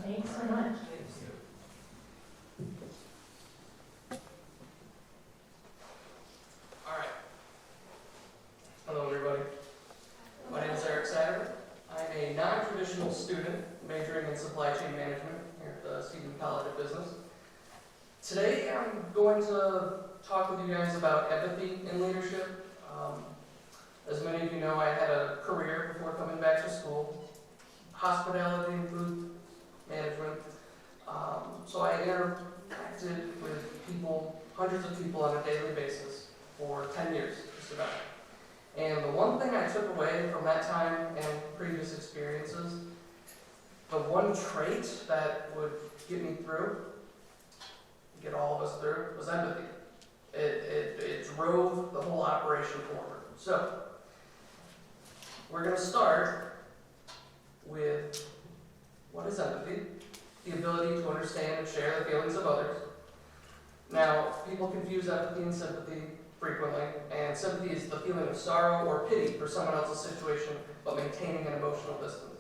Thanks so much. All right. Hello, everybody. My name is Eric Satterman. I'm a non-traditional student majoring in supply chain management here at the Stephen College of Business. Today, I'm going to talk with you guys about empathy in leadership. As many of you know, I had a career before coming back to school, hospitality and food management. So I interacted with people, hundreds of people on a daily basis for 10 years, just about. And the one thing I took away from that time and previous experiences, the one trait that would get me through, get all of us through, was empathy. It drove the whole operation forward. So, we're going to start with what is empathy? The ability to understand and share the feelings of others. Now, people confuse empathy and sympathy frequently, and sympathy is the feeling of sorrow or pity for someone else's situation, but maintaining an emotional distance.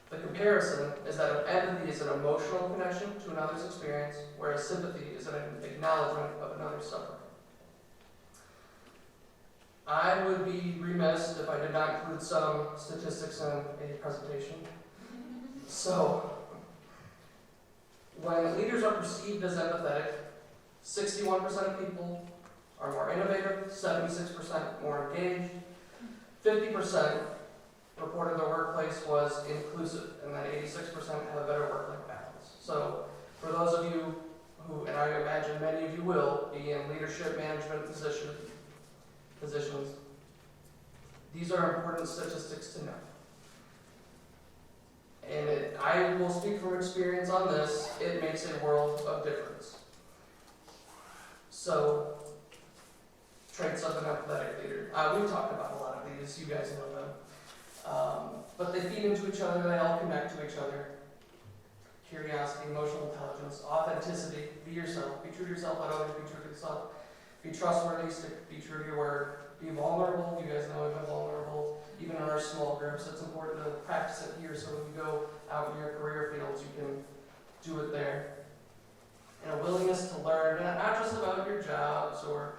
The comparison is that empathy is an emotional connection to another's experience, whereas sympathy is an acknowledgement of another's suffering. I would be remiss if I did not include some statistics in a presentation. So, when leaders are perceived as empathetic, 61% of people are more innovative, 76% more engaged, 50% reported their workplace was inclusive, and that 86% have a better work-life balance. So, for those of you who, and I imagine many of you will, be in leadership management positions, these are important statistics to know. And I will speak from experience on this, it makes a world of difference. So, traits of an empathetic leader. We've talked about a lot of these, you guys know them. But they feed into each other, they all connect to each other. Curiosity, emotional intelligence, authenticity, be yourself, be true to yourself, let others be true to yourself. Be trustworthy, be true to your word. Be vulnerable, you guys know I've been vulnerable. Even in our small groups, it's important to practice it here so when you go out in your career fields, you can do it there. And a willingness to learn, not just about your jobs or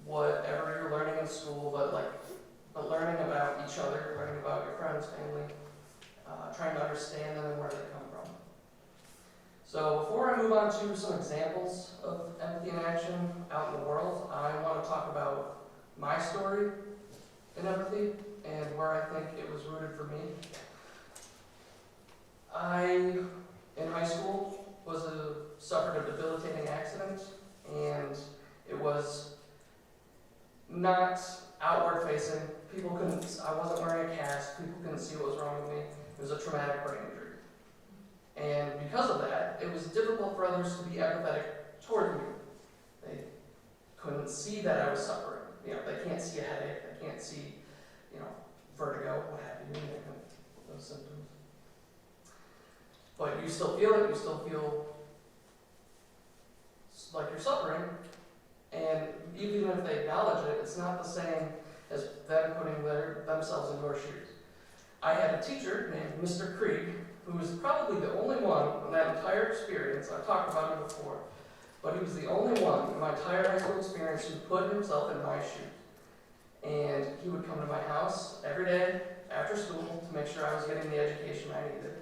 whatever you're learning in school, but learning about each other, learning about your friends, family, trying to understand them and where they come from. So before I move on to some examples of empathy in action out in the world, I want to talk about my story in empathy and where I think it was rooted for me. I, in high school, suffered a debilitating accident, and it was not outward facing. I wasn't wearing a cast, people couldn't see what was wrong with me. It was a traumatic brain injury. And because of that, it was difficult for others to be empathetic toward me. They couldn't see that I was suffering. They can't see a headache, they can't see, vertigo, what have you, those symptoms. But you still feel it, you still feel like you're suffering, and even if they acknowledge it, it's not the same as them putting themselves in your shoes. I had a teacher named Mr. Krieg, who was probably the only one in that entire experience, I've talked about him before, but he was the only one in my entire high school experience who put himself in my shoes. And he would come to my house every day after school to make sure I was getting the education I needed.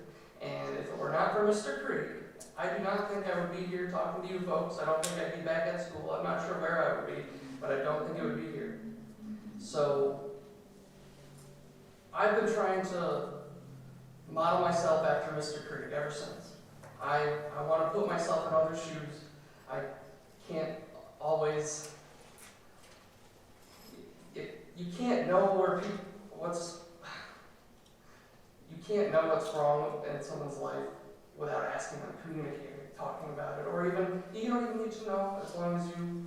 And if it were not for Mr. Krieg, I do not think I would be here talking to you folks. I don't think I'd be back at school. I'm not sure where I would be, but I don't think it would be here. So, I've been trying to model myself after Mr. Krieg ever since. I want to put myself in other shoes. I can't always. You can't know what's wrong in someone's life without asking them, communicating, talking about it, or even you don't even need to know as long as you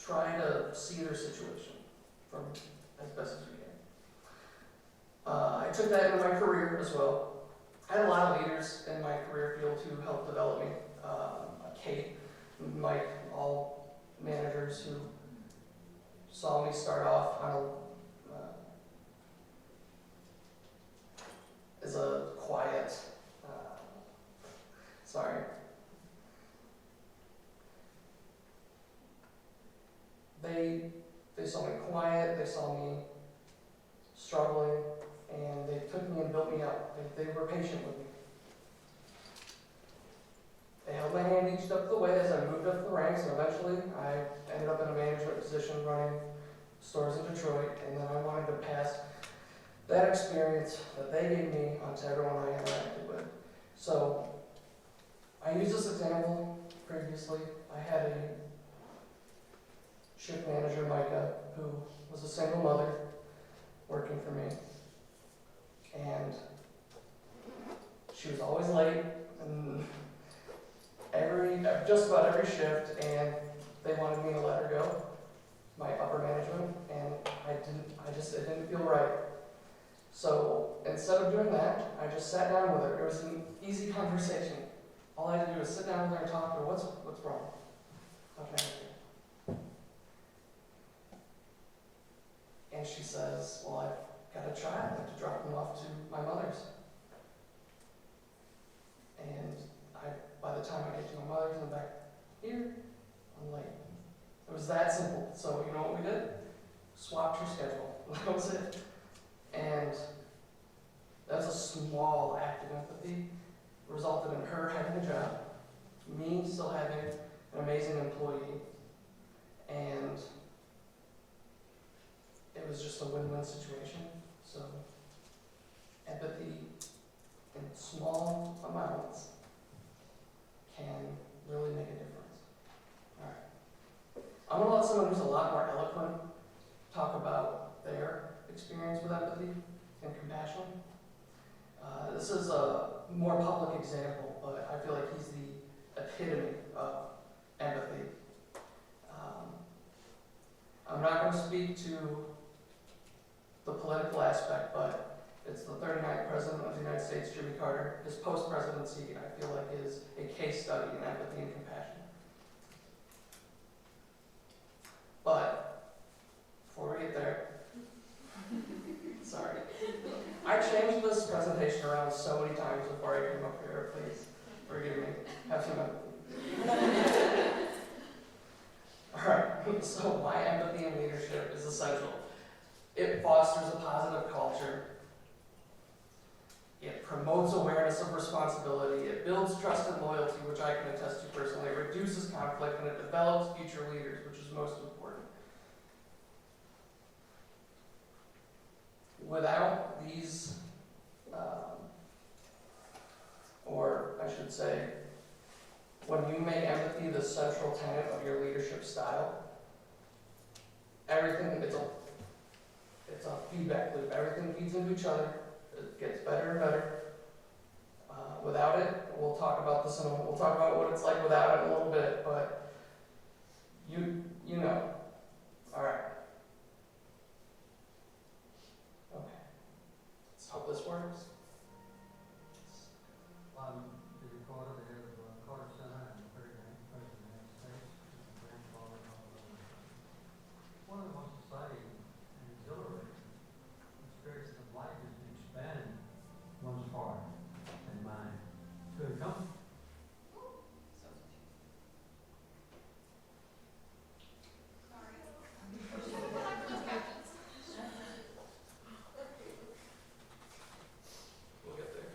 try to see their situation from as best as you can. I took that into my career as well. I had a lot of leaders in my career field who helped develop me. Kate, Mike, all managers who saw me start off on is a quiet, sorry. They saw me quiet, they saw me struggling, and they took me and built me up. They were patient with me. They held my hand each step of the way as I moved up the ranks, and eventually I ended up in a management position running stores in Detroit, and then I wanted to pass that experience that they gave me onto everyone I interacted with. So I used this example previously. I had a shift manager, Micah, who was a single mother working for me, and she was always late, and just about every shift, and they wanted me to let her go, my upper management, and it didn't feel right. So instead of doing that, I just sat down with her. It was an easy conversation. All I had to do was sit down with her and talk to her. What's wrong? How can I help you? And she says, well, I've got a child. I have to drop him off to my mother's. And by the time I get to my mother's and back here, I'm late. It was that simple. So you know what we did? Swapped her schedule. That was it. And that's a small act of empathy. It resulted in her having a job, me still having an amazing employee, and it was just a win-win situation. So empathy in small amounts can really make a difference. All right. I'm going to let someone who's a lot more eloquent talk about their experience with empathy and compassion. This is a more public example, but I feel like he's the epitome of empathy. I'm not going to speak to the political aspect, but it's the 39th President of the United States, Jimmy Carter. His post-presidency, I feel like, is a case study in empathy and compassion. But before we get there, sorry. I changed this presentation around so many times before I came up here. Please forgive me. Have some empathy. Alright, so why empathy and leadership is essential. It fosters a positive culture. It promotes awareness of responsibility. It builds trust and loyalty, which I can attest to personally. It reduces conflict, and it develops future leaders, which is most important. Without these, or I should say, when you make empathy the central tenet of your leadership style, everything, it's a feedback loop. Everything feeds into each other. It gets better and better. Without it, we'll talk about this, and we'll talk about what it's like without it in a little bit, but you know. All right. Okay. Let's hope this works. The recorder, the head of the Carter Center and the 39th President of the United States, and the grandfather of one of the most exciting and exhilarating experiences of life is to expand one's heart and mind to encompass. We'll get there.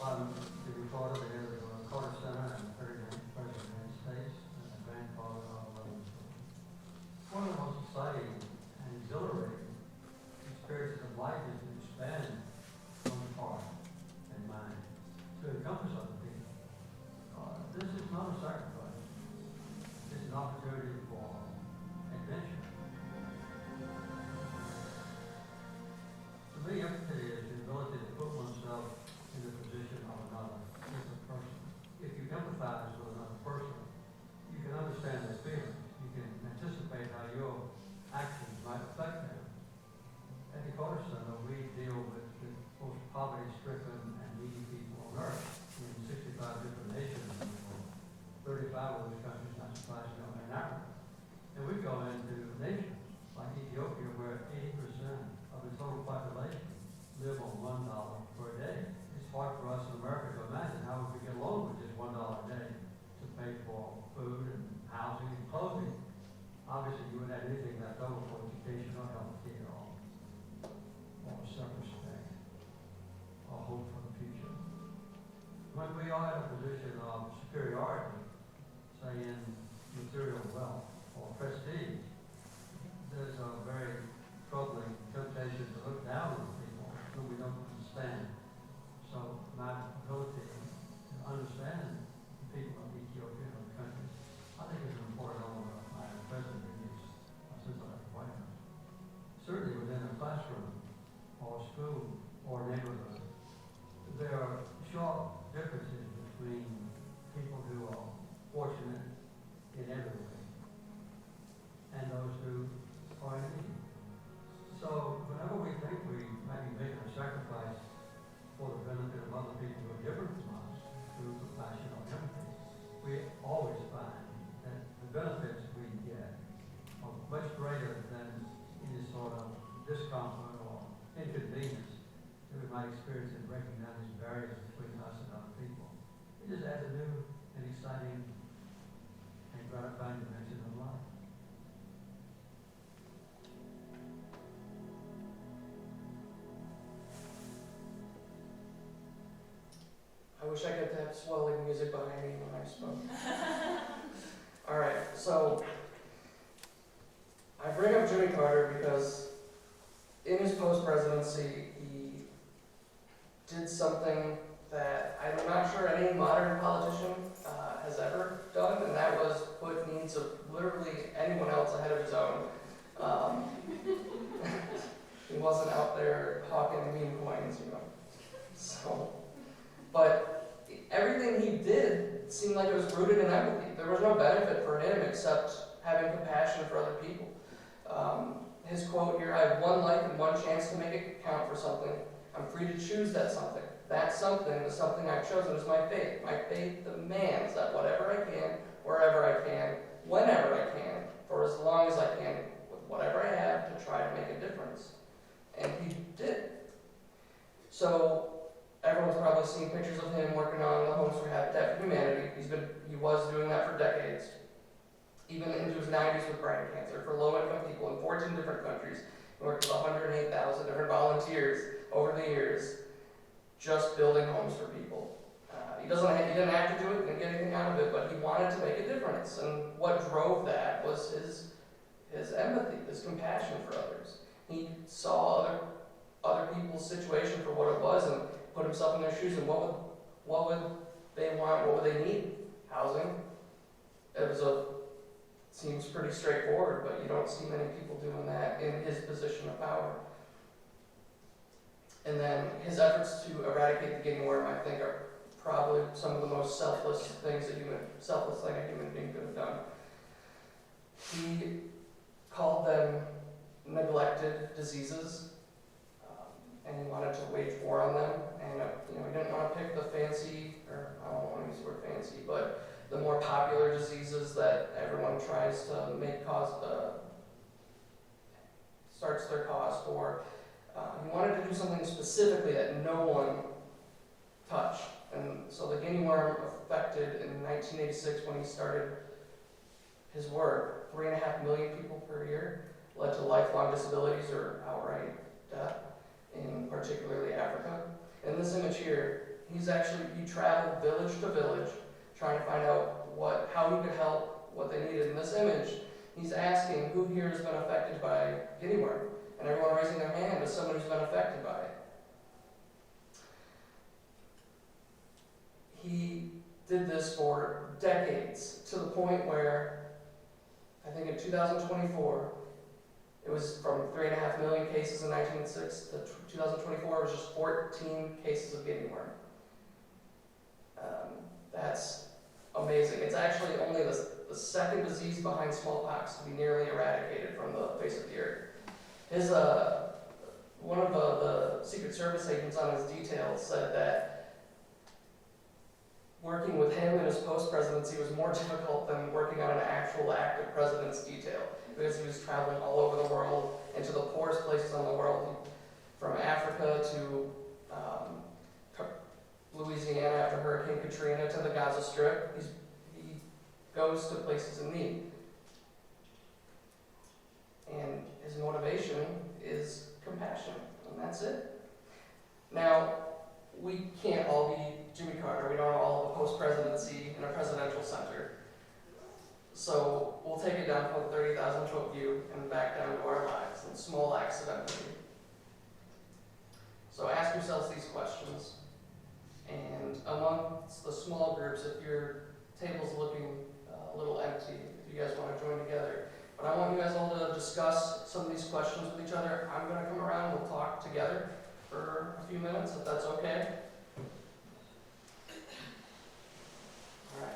The recorder, the head of the Carter Center and the 39th President of the United States, and the grandfather of one of the most exciting and exhilarating experiences of life is to expand one's heart and mind to encompass other people. This is not a sacrifice. It's an opportunity for adventure. To me, empathy is the ability to put oneself in the position of another different person. If you empathize with another person, you can understand their feelings. You can anticipate how your actions might affect them. At the Carter Center, we deal with the most poverty-stricken and needy people on earth in 65 different nations in the world. 35 of those countries, not surprisingly, are in Africa. And we go into live on $1 per day. It's hard for us in America to imagine how we could get along with just $1 a day to pay for food and housing and clothing. Obviously, you wouldn't have anything left over for education or health care or self-respect or hope for the future. When we are in a position of superiority, say in material wealth or prestige, there's a very troubling temptation to look down on people who we don't understand. So my ability to understand the people of Ethiopia and other countries, I think is an important element of my present use since I left the White House. Certainly within a classroom or a school or a neighborhood, there are sharp differences between people who are fortunate in every way and those who are in need. So whenever we think we might be making a sacrifice for the benefit of other people who are different from us through compassion or empathy, we always find that the benefits we get are much greater than any sort of discomfort or inconvenience that we might experience in breaking down these barriers between us and other people. It just adds a new and exciting and gratifying dimension of life. I wish I could have swelling music behind me when I spoke. All right, so I bring up Jimmy Carter because in his post-presidency, he did something that I'm not sure any modern politician has ever done, and that was put needs of literally anyone else ahead of his own. He wasn't out there hawking meme coins, you know. So, but everything he did seemed like it was rooted in empathy. There was no benefit for him except having compassion for other people. His quote here, "I have one life and one chance to make it count for something. I'm free to choose that something. That something, the something I've chosen, is my faith. My faith demands that whatever I can, wherever I can, whenever I can, for as long as I can, with whatever I have, to try to make a difference." And he did. So everyone's probably seen pictures of him working on the Homes for Habitat for Humanity. He was doing that for decades, even into his 90s with brain cancer, for low-income people in 14 different countries. He worked with 108,000 different volunteers over the years, just building homes for people. He didn't have to do it, didn't get anything out of it, but he wanted to make a difference. And what drove that was his empathy, his compassion for others. He saw other people's situation for what it was and put himself in their shoes, and what would they want, what would they need? Housing. Seems pretty straightforward, but you don't see many people doing that in his position of power. And then his efforts to eradicate the getting worm, I think, are probably some of the most selfless thing a human being could have done. He called them neglected diseases, and he wanted to wage war on them. And he didn't want to pick the fancy, or I don't want to use the word fancy, but the more popular diseases that everyone tries to make starts their cause for. He wanted to do something specifically that no one touched. And so the guinea worm affected in 1986 when he started his work, 3.5 million people per year, led to lifelong disabilities or outright death in particularly Africa. In this image here, he traveled village to village trying to find out how he could help, what they needed. In this image, he's asking who here has been affected by guinea worm, and everyone raising their hand is someone who's been affected by it. He did this for decades, to the point where, I think in 2024, it was from 3.5 million cases in 1906 to 2024, it was just 14 cases of guinea worm. That's amazing. It's actually only the second disease behind smallpox to be nearly eradicated from the face of the earth. One of the Secret Service agents on his detail said that working with him in his post-presidency was more difficult than working on an actual active president's detail, because he was traveling all over the world, into the poorest places in the world, from Africa to Louisiana after Hurricane Katrina, to the Gaza Strip. He goes to places in need. And his motivation is compassion, and that's it. Now, we can't all be Jimmy Carter. We don't all have a post-presidency in a presidential center. So we'll take it down from the 30,000-foot view and back down to our lives and small acts of empathy. So ask yourselves these questions. And amongst the small groups, if your table's looking a little empty, if you guys want to join together, but I want you guys all to discuss some of these questions with each other. I'm going to come around, we'll talk together for a few minutes, if that's okay. All right.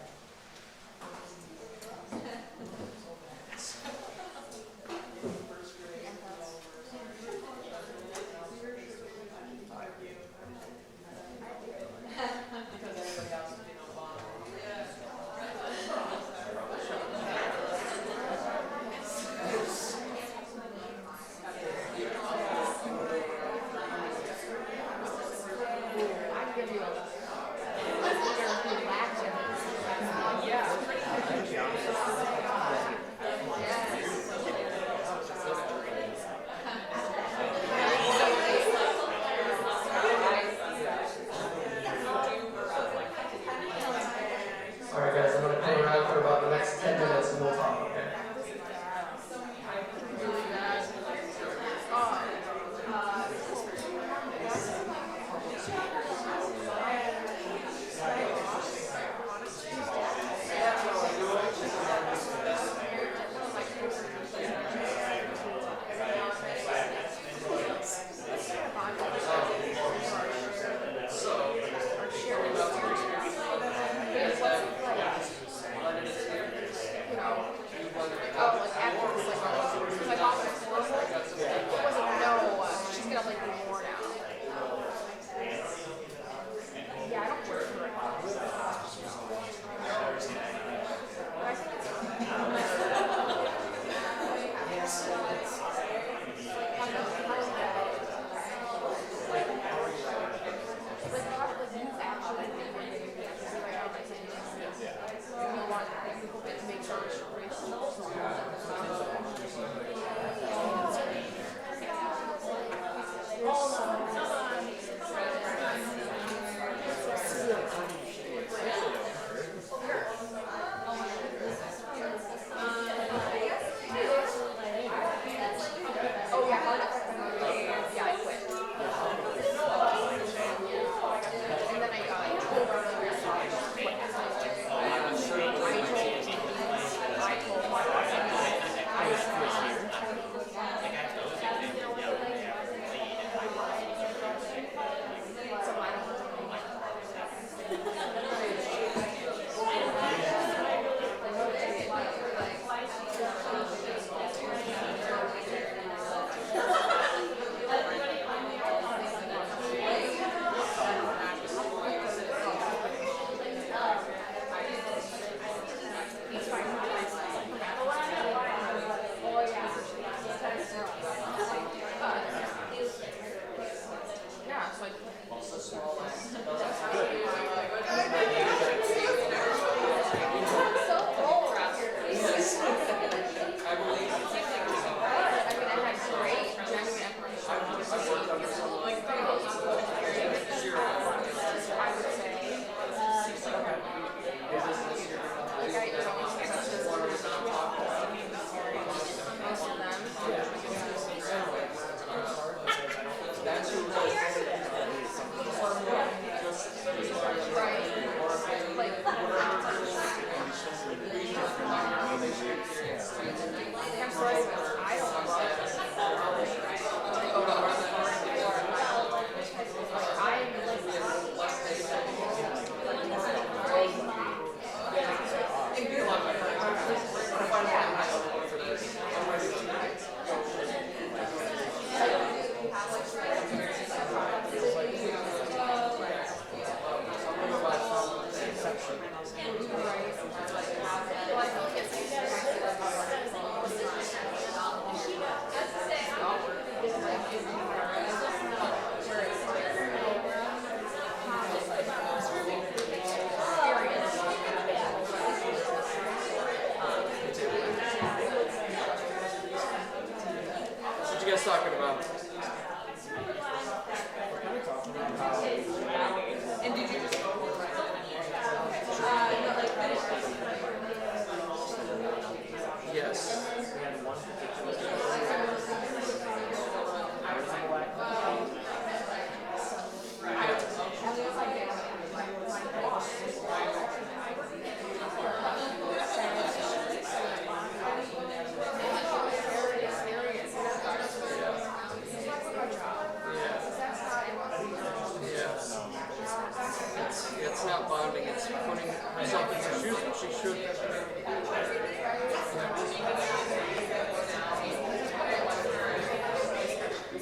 not bonding, it's putting herself in her shoes, and she should.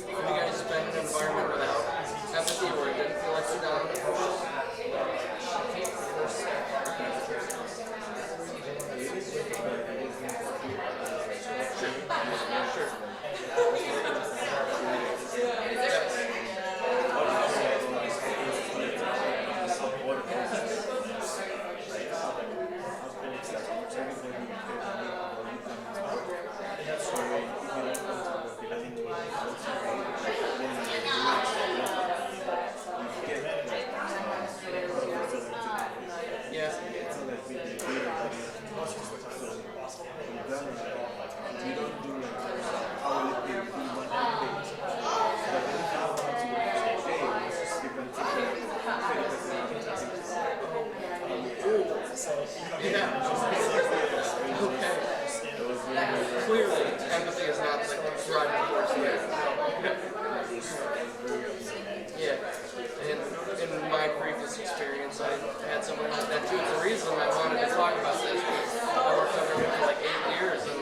Have you guys been in an environment without empathy where it didn't feel like you're down? Clearly, empathy is not like the driving force here. Yeah. In my previous experience, I had someone like that too. The reason I wanted to talk about this was I worked under him for like 8 years, and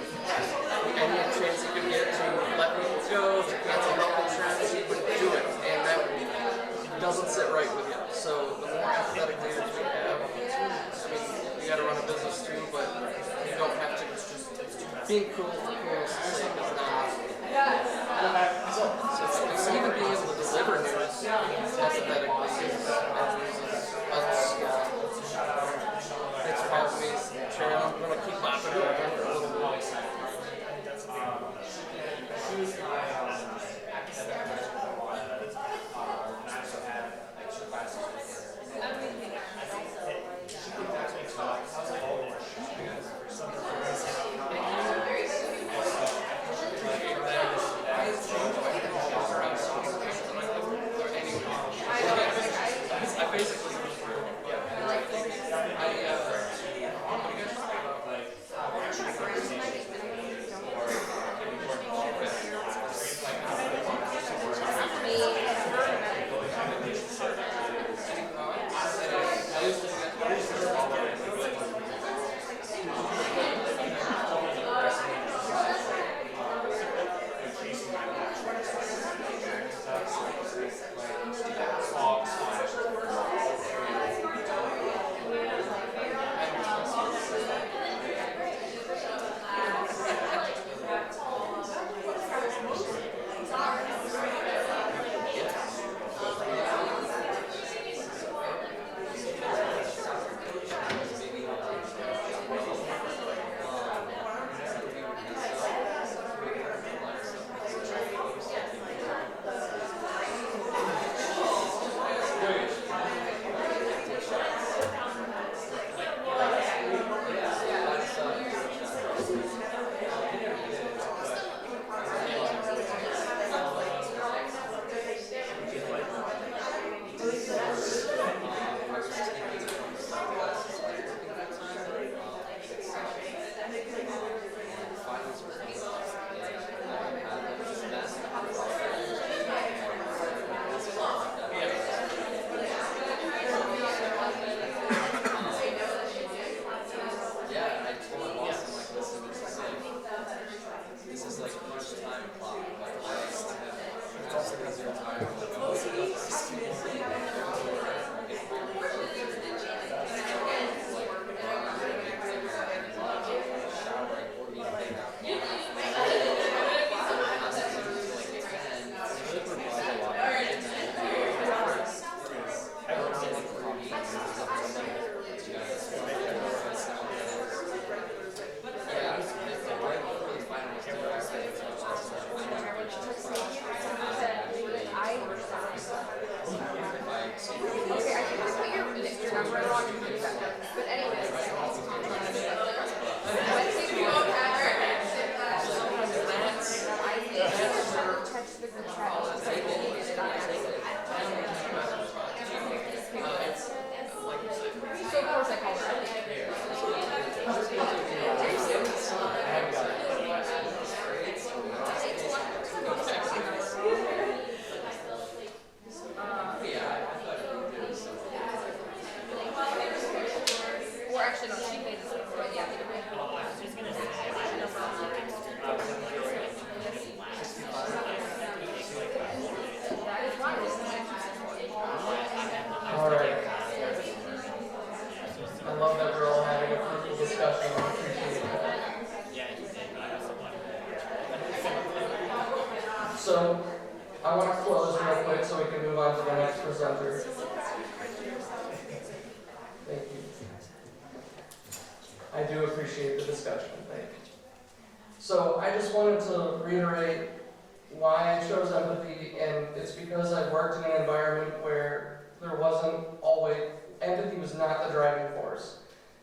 any chance he could get to let people go, to cancel health insurance, he would do it, and that doesn't sit right with you. So the more empathetic leaders we have, I mean, we got to run a business too, but you don't have to. Being cool for cool's sake is not. So even being able to deliver news empathetically it's hard for me. Sharon, I'm going to keep bopping it over for a little bit. move on to the next presenter. Thank you. I do appreciate the discussion. Thank you. So I just wanted to reiterate why I chose empathy, and it's because I've worked in an environment where there wasn't always, empathy was not the driving force.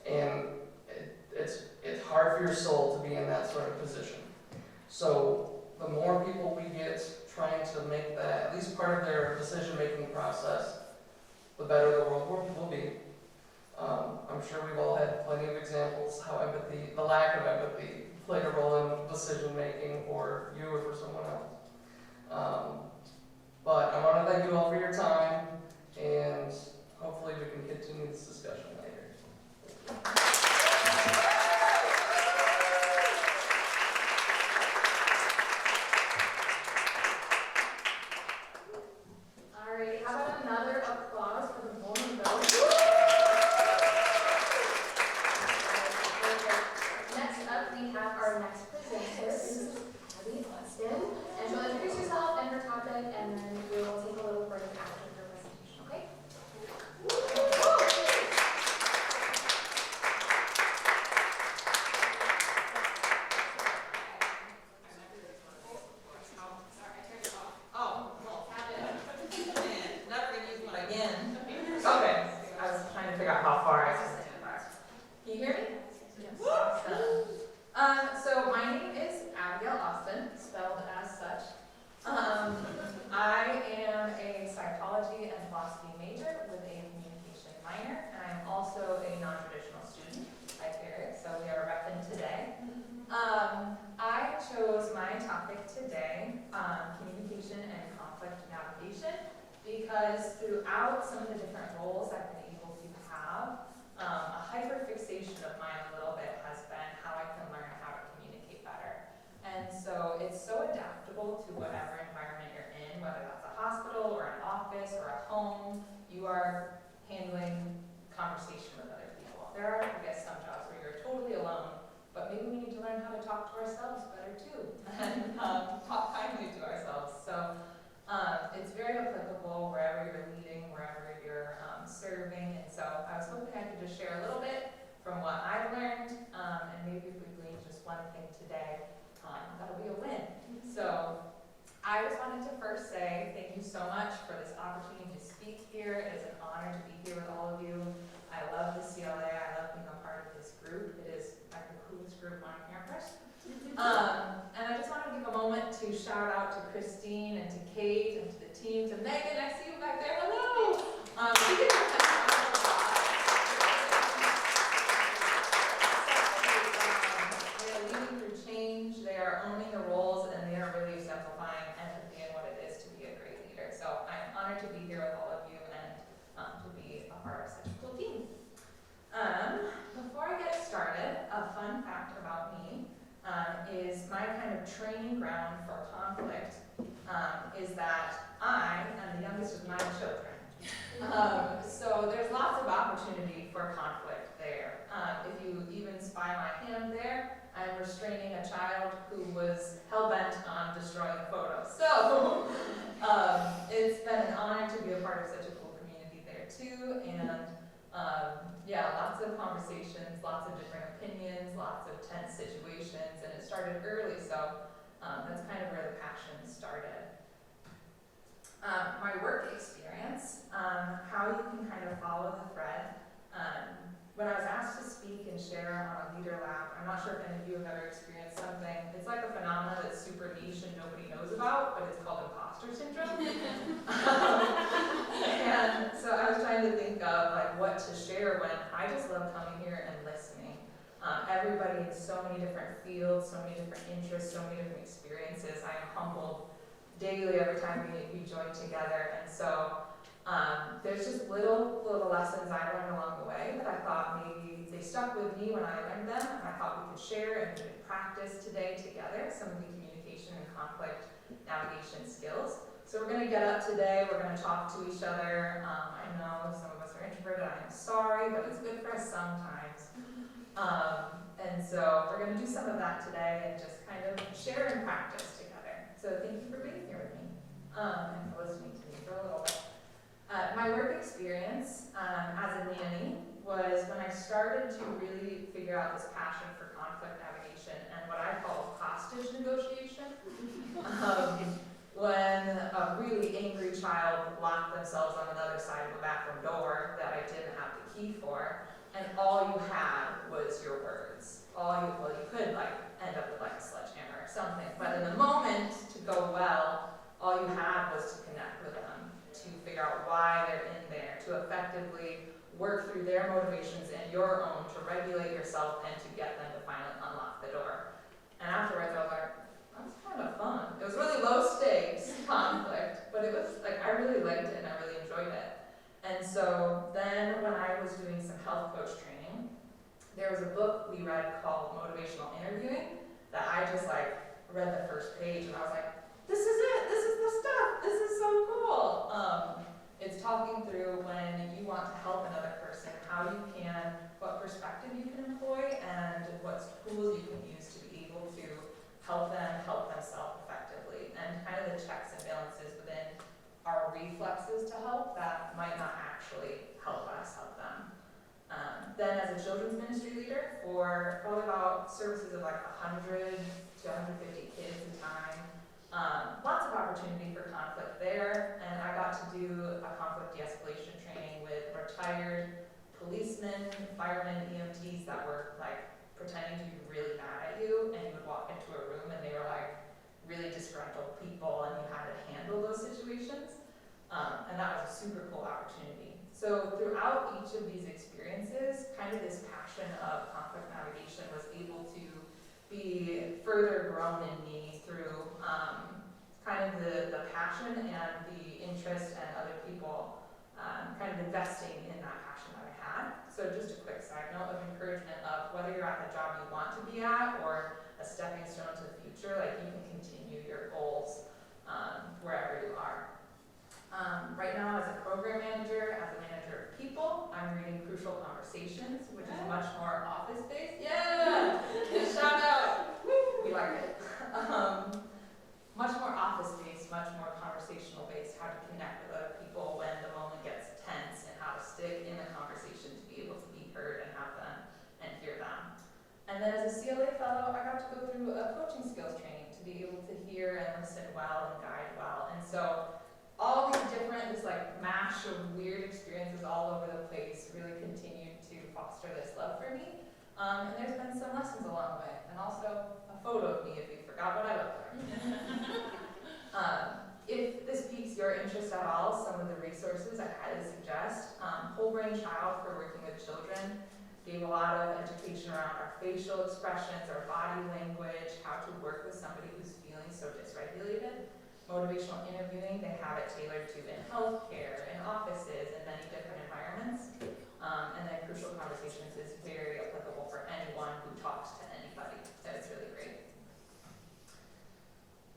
And it's hard for your soul to be in that sort of position. So the more people we get trying to make that at least part of their decision-making process, the better the world will be. I'm sure we've all had plenty of examples how empathy, the lack of empathy, played a role in decision-making for you or for someone else. But I want to thank you all for your time, and hopefully we can continue this discussion later. Because throughout some of the different roles I've been able to have, a hyperfixation of mine a little bit has been how I can learn how to communicate better. And so it's so adaptable to whatever environment you're in, whether that's a hospital or an office or a home, you are handling conversation with other people. There are, I guess, some jobs where you're totally alone, but maybe we need to learn how to talk to ourselves better too, and talk kindly to ourselves. So it's very applicable wherever you're leading, wherever you're serving, and so I was hoping I could just share a little bit from what I've learned, and maybe if we glean just one thing today, that'll be a win. So I just wanted to first say thank you so much for this opportunity to speak here. It is an honor to be here with all of you. I love the CLA. I love being a part of this group. It is like the coolest group on campus. And I just want to give a moment to shout out to Christine and to Kate and to the team, to Megan, I see you back there, hello! They are leading through change, they are owning the roles, and they are really exemplifying empathy and what it is to be a great leader. So I'm honored to be here with all of you and to be a part of such a cool team. Before I get started, a fun fact about me is my kind of training ground for conflict is that I am the youngest of 9 children. So there's lots of opportunity for conflict there. If you even spy my hand there, I'm restraining a child who was hell-bent on destroying the photo. So it's been an honor to be a part of such a cool community there too, and yeah, lots of conversations, lots of different opinions, lots of tense situations, and it started early, so that's kind of where the passion started. My work experience, how you can kind of follow the thread. When I was asked to speak and share on a leader lab, I'm not sure if any of you have ever experienced something, it's like a phenomenon that's super niche and nobody knows about, but it's called imposter syndrome. And so I was trying to think of like what to share when I just love coming here and listening. Everybody in so many different fields, so many different interests, so many different experiences. I am humbled daily every time we join together, and so there's just little lessons I learned along the way that I thought maybe they stuck with me when I learned them, and I thought we could share and we could practice today together some of the communication and conflict navigation skills. So we're going to get up today, we're going to talk to each other. I know some of us are introverted, I am sorry, but it's good for us sometimes. And so we're going to do some of that today and just kind of share and practice together. So thank you for being here with me and for listening to me for a little bit. was when I started to really figure out this passion for conflict navigation and what I call hostage negotiation. When a really angry child locked themselves on another side of a bathroom door that I didn't have the key for, and all you had was your words. Well, you could like end up with like a sledgehammer or something, but in the moment to go well, all you had was to connect with them, to figure out why they're in there, to effectively work through their motivations and your own, to regulate yourself and to get them to finally unlock the door. And afterwards I was like, that's kind of fun. It was really low stakes conflict, but it was like, I really liked it and I really enjoyed it. And so then when I was doing some health coach training, there was a book we read called Motivational Interviewing that I just like read the first page and I was like, this is it, this is the stuff, this is so cool. It's talking through when you want to help another person, how you can, what perspective you can employ, and what tools you can use to be able to help themselves effectively, and kind of the checks and balances within our reflexes to help that might not actually help us help them. Then as a children's ministry leader for probably about services of like 100 to 150 kids at a time, lots of opportunity for conflict there, and I got to do a conflict de-escalation training with retired policemen, firemen, EMTs that were like pretending to be really mad at you, and you would walk into a room and they were like really disgruntled people and you had to handle those situations. And that was a super cool opportunity. So throughout each of these experiences, kind of this passion of conflict navigation was able to be further grown in me through kind of the passion and the interest and other people kind of investing in that passion that I had. So just a quick side note of encouragement of whether you're at the job you want to be at or a stepping stone to the future, like you can continue your goals wherever you are. Right now as a program manager, as a manager of people, I'm reading Crucial Conversations, which is much more office-based. Yeah! Shout out! We like it. Much more office-based, much more conversational-based, how to connect with other people when the moment gets tense and how to stick in the conversation to be able to be heard and have them and hear them. And then as a CLA fellow, I got to go through a coaching skills training to be able to hear and listen well and guide well. And so all these different, this like mash of weird experiences all over the place really continued to foster this love for me. And there's been some lessons along the way, and also a photo of me if you forgot what I look like. If this piques your interest at all, some of the resources I highly suggest. Whole Brain Child for working with children gave a lot of education around our facial expressions, our body language, how to work with somebody who's feeling so dysregulated. Motivational Interviewing, they have it tailored to in healthcare, in offices, in many different environments. And then Crucial Conversations is very applicable for anyone who talks to anybody. So it's really great.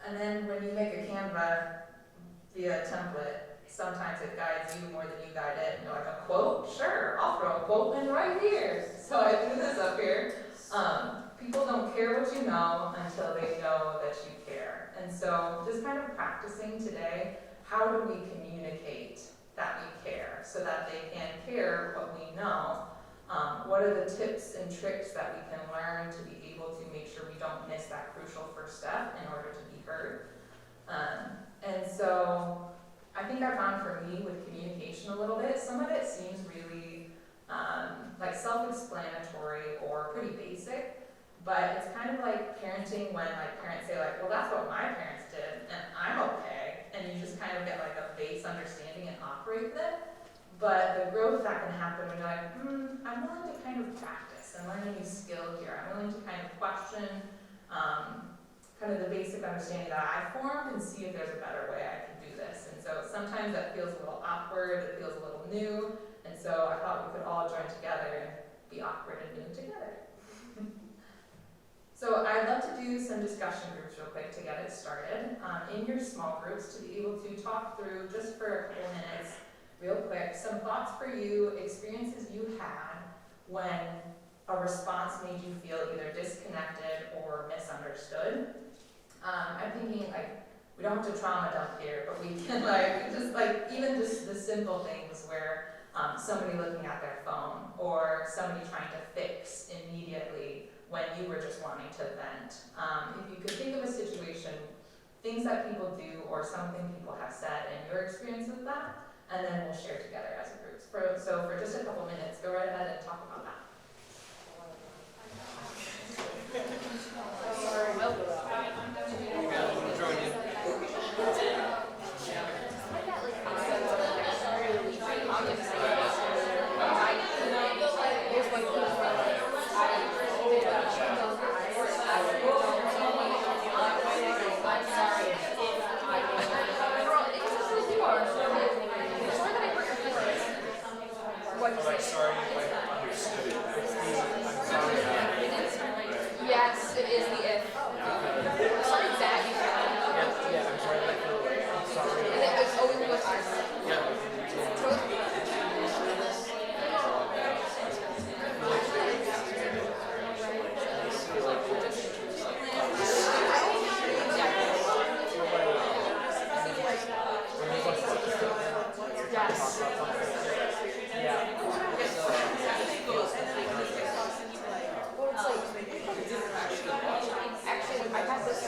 And then when you make a Canva via template, sometimes it guides you more than you guide it. And you're like, a quote? Sure, I'll throw a quote in right here. So I threw this up here. People don't care what you know until they know that you care. And so just kind of practicing today, how do we communicate that we care so that they can care what we know? What are the tips and tricks that we can learn to be able to make sure we don't miss that crucial first step in order to be heard? And so I think I found for me with communication a little bit, some of it seems really like self-explanatory or pretty basic. But it's kind of like parenting when like parents say like, well, that's what my parents did and I'm okay. And you just kind of get like a base understanding and operate with it. But the growth that can happen when you're like, I'm willing to kind of practice and learn a new skill here. I'm willing to kind of question kind of the basic understanding that I formed and see if there's a better way I can do this. And so sometimes that feels a little awkward, it feels a little new. And so I thought we could all join together and be awkward and new together. So I'd love to do some discussion groups real quick to get it started. In your small groups to be able to talk through, just for a couple minutes, real quick, some thoughts for you, experiences you had when a response made you feel either disconnected or misunderstood. I'm thinking like, we don't have to trauma dump here, but we can like, just like, even just the simple things where somebody looking at their phone, or somebody trying to fix immediately when you were just wanting to vent. If you could think of a situation, things that people do or something people have said and your experience with that, and then we'll share together as a group. So for just a couple minutes, go right ahead and talk about that. Yes, it is the if. Sorry, Zach. And it was always with us. Actually, I had this.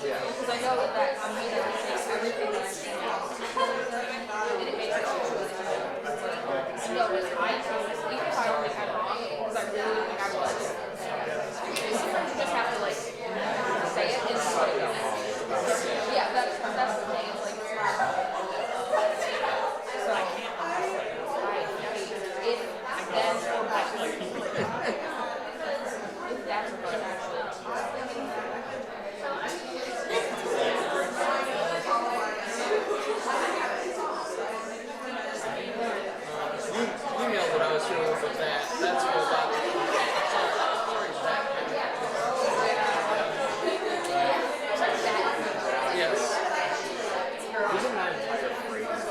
Because I know that immediately takes everything that I say and it makes it all really good. No, it's even if I don't think I'm wrong, because I really don't think I was. Sometimes you just have to like say it and just let it go. Yeah, that's the thing. It's like so I can't. If then if that's what actually. You know what I was feeling with that. That's what about it. Yes. Isn't that entire phrase?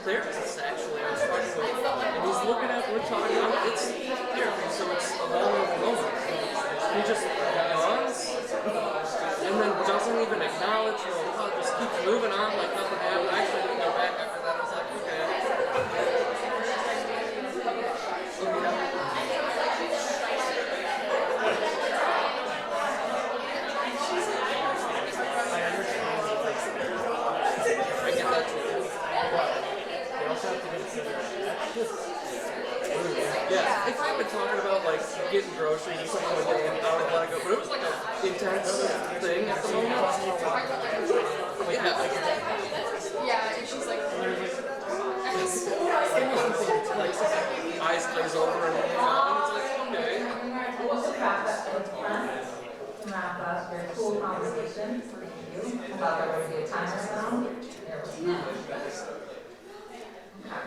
therapist, actually, I was talking with, and he's looking at, we're talking about, it's therapy, so it's a vulnerable moment. He just yawns, and then doesn't even acknowledge, no, just keeps moving on like nothing happened. I actually didn't go back after that, I was like, okay. I get that too. Yeah, if I've been talking about like getting groceries or something like that, I would let it go. But it was like an intense thing at the moment. Yeah. Yeah, and she's like, Eyes is over and it's like, okay. Well, to wrap up, to wrap up your cool conversation, thank you, about there would be a timer sound. There we go. Okay.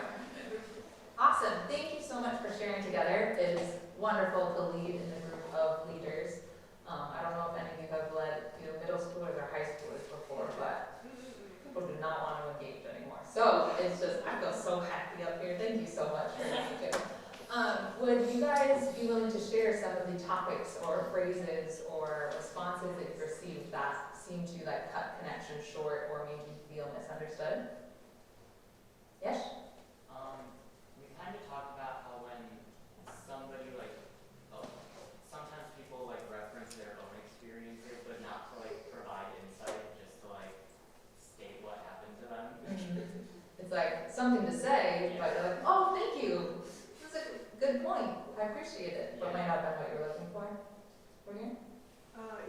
Awesome, thank you so much for sharing together. It is wonderful to lead in a group of leaders. I don't know if any of you have led middle schoolers or high schoolers before, but people do not want to engage anymore. So it's just, I feel so happy up here. Thank you so much for engaging. Would you guys be willing to share some of the topics or phrases or responses that you've received that seem to like cut connections short or made you feel misunderstood? Yes? We kind of talked about how when somebody sometimes people like reference their own experiences, but not to like provide insight, just to like state what happened to them. It's like something to say, but you're like, oh, thank you. That's a good point. I appreciate it. But might not have been what you're looking for. We're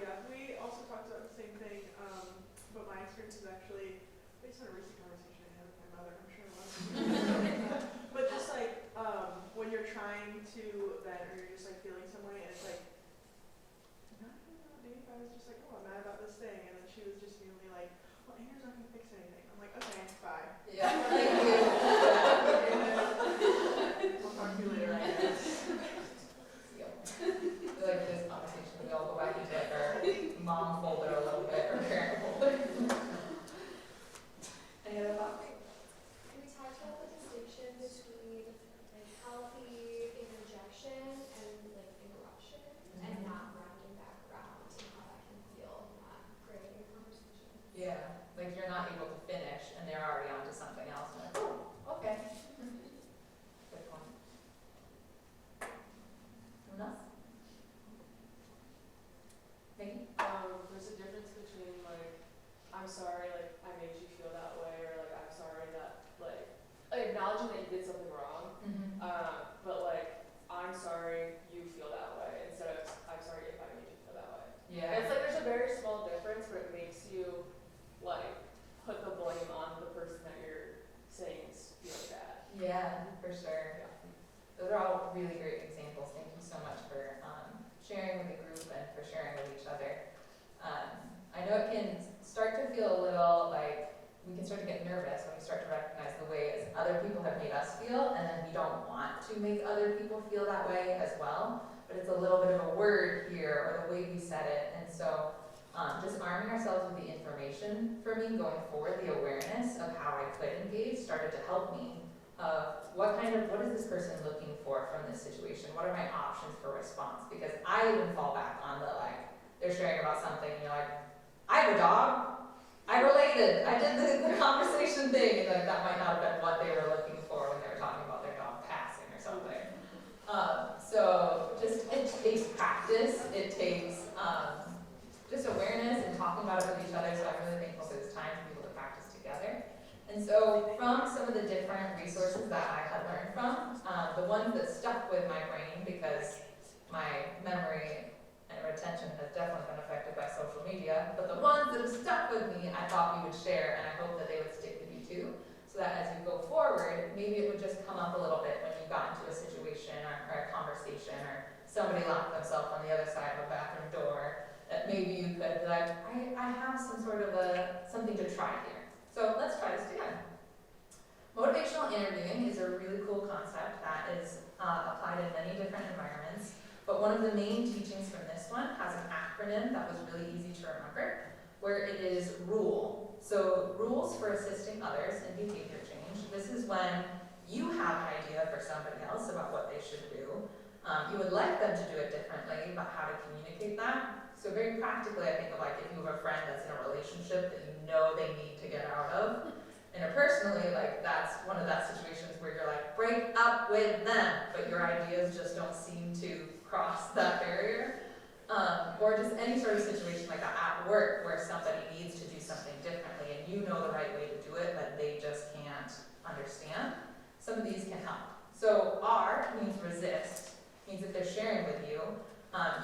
Yeah, we also talked about the same thing, but my experience is actually based on a recent conversation I had with my mother, I'm sure it was. But just like, when you're trying to vent or you're just like feeling some way and it's like, not even that deep, I was just like, oh, I'm mad about this thing. And then she was just immediately like, well, Anger's not going to fix anything. I'm like, okay, bye. Yeah, thank you. I'll talk to you later, I guess. Like this conversation, we all go back into like our mom folder a little bit, or parent folder. Any other thoughts? We talked about the distinction between like healthy interjection and like interruption, and not rounding back around and how that can feel not great in conversation. Yeah, like you're not able to finish and they're already on to something else. And like, oh, okay. Good point. Anyone else? Nikki? There's a difference between like, I'm sorry, like I made you feel that way, or like I'm sorry that like acknowledging that you did something wrong, but like I'm sorry you feel that way instead of I'm sorry if I made you feel that way. Yeah. It's like there's a very small difference, but it makes you like put the blame on the person that you're saying is feeling bad. Yeah, for sure. Those are all really great examples. Thank you so much for sharing with the group and for sharing with each other. I know it can start to feel a little like we can start to get nervous when we start to recognize the ways other people have made us feel, and then we don't want to make other people feel that way as well. But it's a little bit of a word here, or the way we said it, and so just arming ourselves with the information for me going forward, the awareness of how I could engage started to help me. What is this person looking for from this situation? What are my options for response? Because I even fall back on the like, they're sharing about something and you're like, I have a dog, I related, I did the conversation thing, and like that might not have been what they were looking for when they were talking about their dog passing or something. So just, it takes practice, it takes just awareness and talking about it with each other, so I'm really thankful for this time to be able to practice together. And so from some of the different resources that I had learned from, the ones that stuck with my brain, because my memory and retention has definitely been affected by social media, but the ones that have stuck with me, I thought we would share, and I hope that they would stick with you too, so that as you go forward, maybe it would just come up a little bit when you got into a situation or a conversation, or somebody locked themselves on the other side of a bathroom door, that maybe you could be like, I have some sort of something to try here. So let's try this together. Motivational interviewing is a really cool concept that is applied in many different environments, but one of the main teachings from this one has an acronym that was really easy to remember, where it is RULE. So rules for assisting others in behavior change. This is when you have an idea for somebody else about what they should do. You would like them to do it differently, but how to communicate that. So very practically, I think of like if you have a friend that's in a relationship that you know they need to get out of. Interpersonally, like that's one of that situations where you're like, break up with them, but your ideas just don't seem to cross that barrier. Or just any sort of situation like that at work where somebody needs to do something differently and you know the right way to do it, but they just can't understand. Some of these can help. So R means resist, means if they're sharing with you,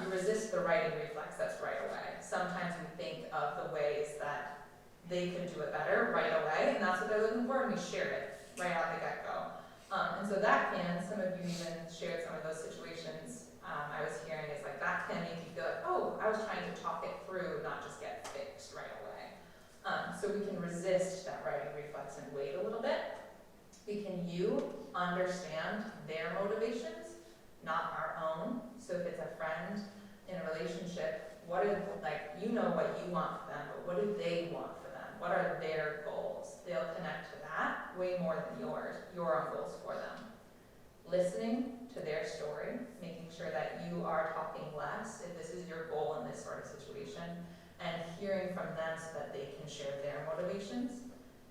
you resist the righting reflex that's right away. Sometimes we think of the ways that they could do it better right away, and that's what they're looking for, and we share it right out the get-go. And so that can, some of you even shared some of those situations I was hearing, is like that can make you feel like, oh, I was trying to talk it through, not just get fixed right away. So we can resist that writing reflex and wait a little bit. Can you understand their motivations, not our own? So if it's a friend in a relationship, what are, like, you know what you want for them, but what do they want for them? What are their goals? They'll connect to that way more than yours, your own goals for them. Listening to their story, making sure that you are talking less if this is your goal in this sort of situation, and hearing from them so that they can share their motivations,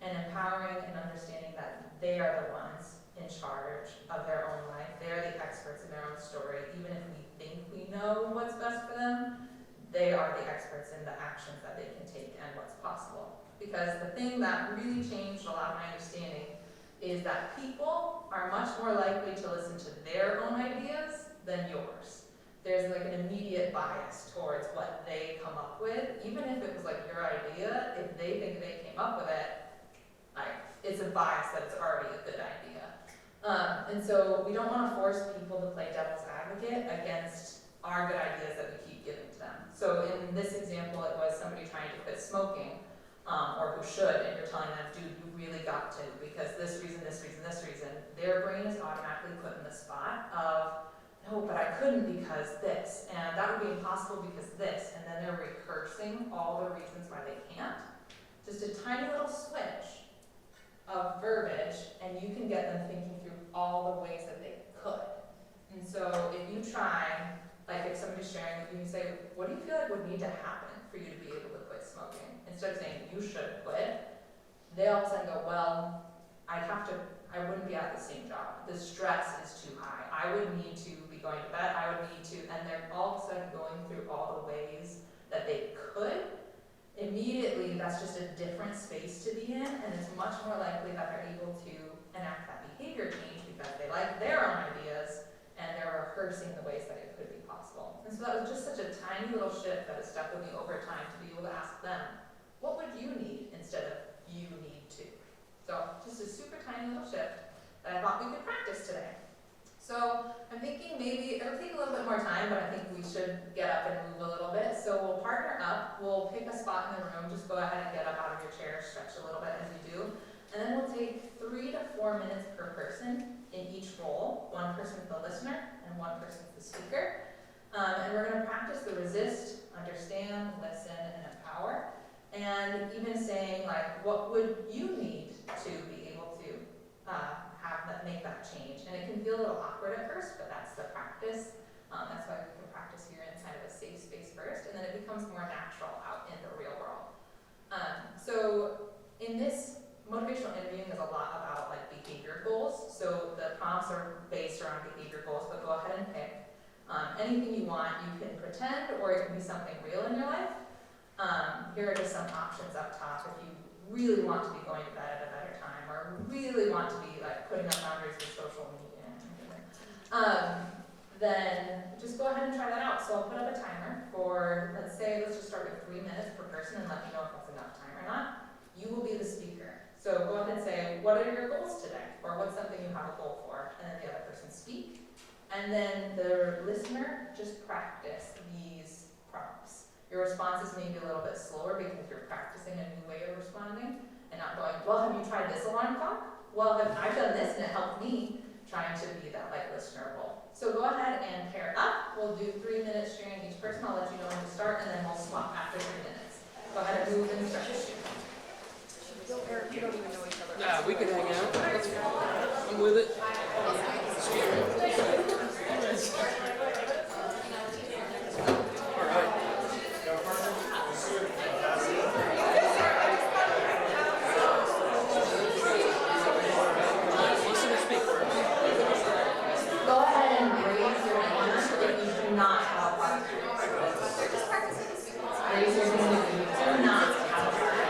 and empowering and understanding that they are the ones in charge of their own life. They are the experts in their own story. Even if we think we know what's best for them, they are the experts in the actions that they can take and what's possible. Because the thing that really changed a lot of my understanding is that people are much more likely to listen to their own ideas than yours. There's like an immediate bias towards what they come up with. Even if it was like your idea, if they think they came up with it, like, it's a bias that it's already a good idea. And so we don't want to force people to play devil's advocate against our good ideas that we keep giving to them. So in this example, it was somebody trying to quit smoking, or who should, and you're telling them, dude, you really got to, because this reason, this reason, this reason. Their brain is automatically put in the spot of, no, but I couldn't because this, and that would be impossible because this, and then they're rehearsing all the reasons why they can't. Just a tiny little switch of verbiage, and you can get them thinking through all the ways that they could. And so if you try, like if somebody's sharing with you, you say, what do you feel like would need to happen for you to be able to quit smoking? Instead of saying, you should quit, they all of a sudden go, well, I wouldn't be at the same job. The stress is too high. I would need to be going to bed, I would need to, and they're all of a sudden going through all the ways that they could. Immediately, that's just a different space to be in, and it's much more likely that they're able to enact that behavior change because they like their own ideas and they're rehearsing the ways that it could be possible. And so that was just such a tiny little shift that has stuck with me over time to be able to ask them, what would you need instead of you need to? So just a super tiny little shift that I thought we could practice today. So I'm thinking maybe it'll take a little bit more time, but I think we should get up and move a little bit. So we'll partner up, we'll pick a spot in the room, just go ahead and get up out of your chair, stretch a little bit as you do. And then we'll take 3 to 4 minutes per person in each role. One person is the listener and one person is the speaker. And we're gonna practice the resist, understand, listen, and empower. And even saying like, what would you need to be able to make that change? And it can feel a little awkward at first, but that's the practice. That's why we can practice here in kind of a safe space first, and then it becomes more natural out in the real world. So in this, motivational interviewing is a lot about like behavior goals. So the prompts are based around behavior goals, but go ahead and pick anything you want. You can pretend, or it can be something real in your life. Here are just some options up top. If you really want to be going to bed at a better time, or really want to be like putting up boundaries with social media, then just go ahead and try that out. So I'll put up a timer for, let's just start with 3 minutes per person, and let me know if that's enough time or not. You will be the speaker. So go ahead and say, what are your goals today? Or what's something you have a goal for? And then the other person speak. And then the listener, just practice these prompts. Your responses may be a little bit slower because you're practicing a new way of responding and not going, well, have you tried this alarm clock? Well, I've done this and it helped me, trying to be that like listener role. So go ahead and pair up. We'll do 3 minutes sharing each person. I'll let you know when to start, and then we'll swap after 3 minutes. Go ahead and move and stretch. Eric, you don't even know each other. Yeah, we can hang out. I'm with it. Go ahead and raise your hand if you do not have a partner. Raise your hand if you do not have a partner.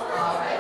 All right.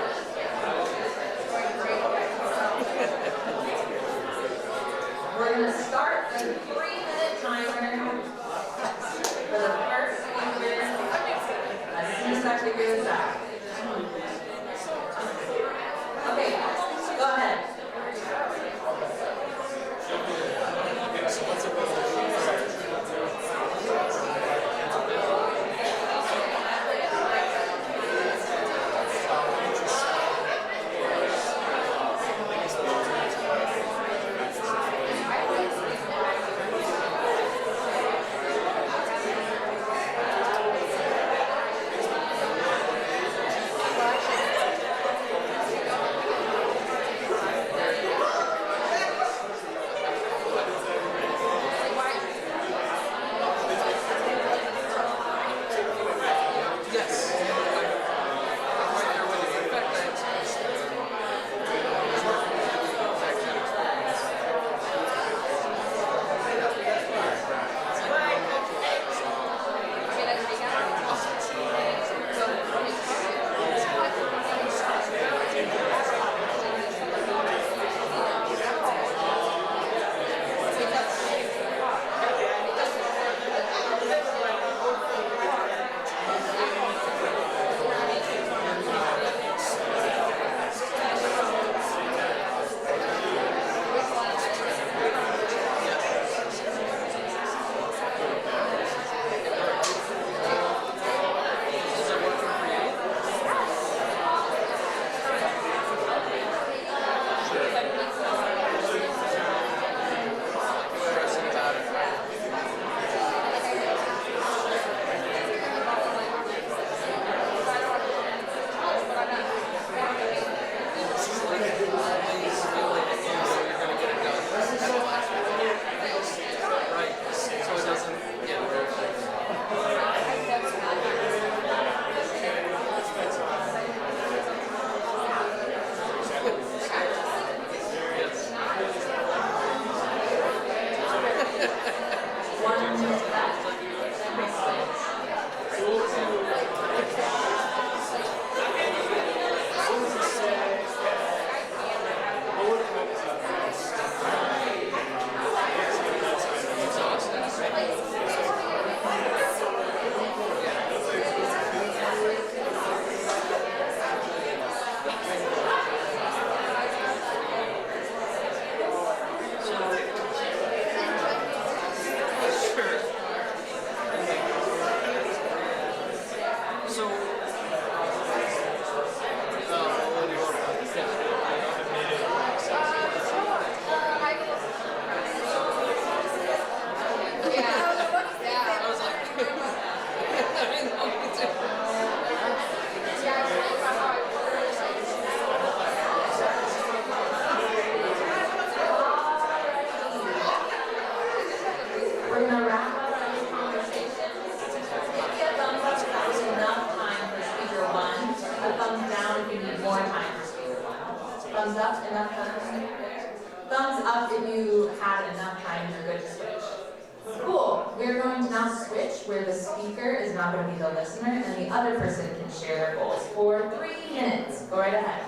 that you had enough time, you're good to switch. Cool. We're going to now switch where the speaker is not going to be the listener and the other person can share their goals for 3 minutes. Go right ahead.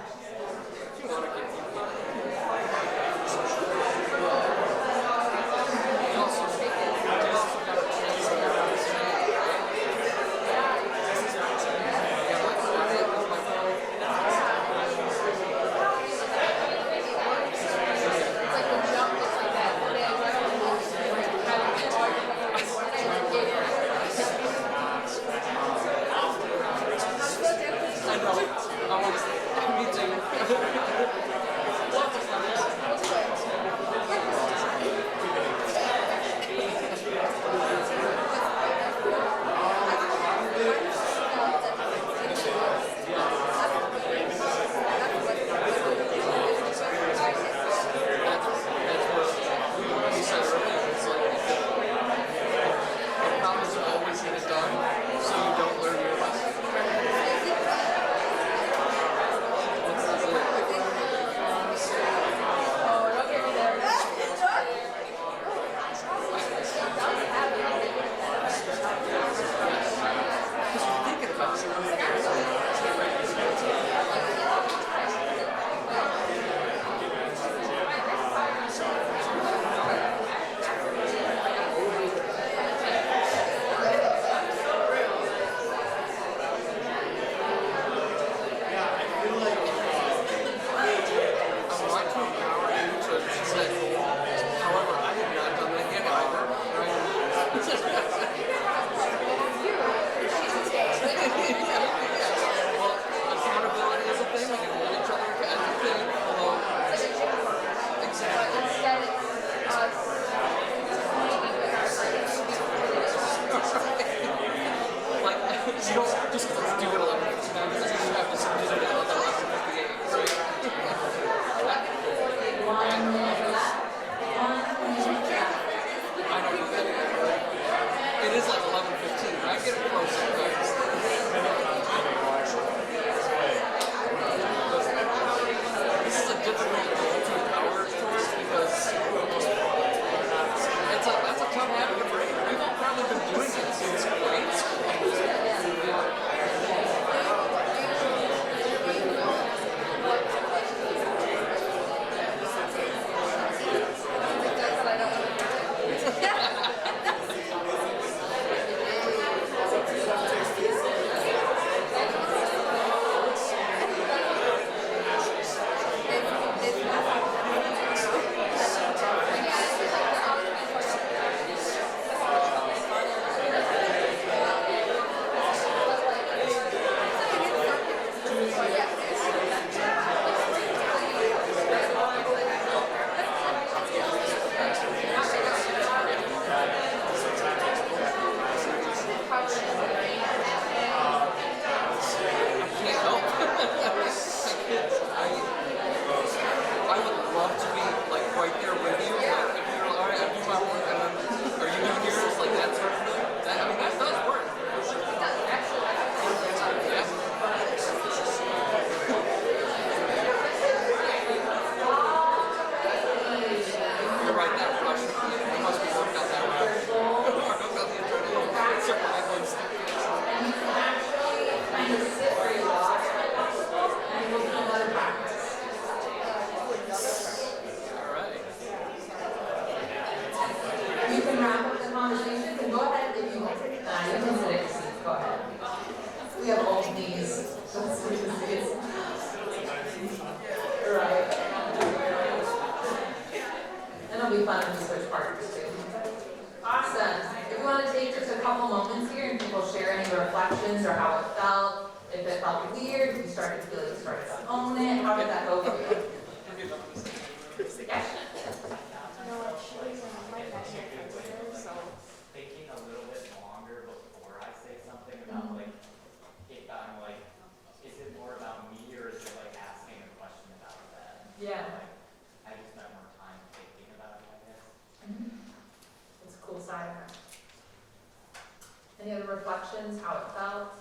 Any other reflections, how it felt?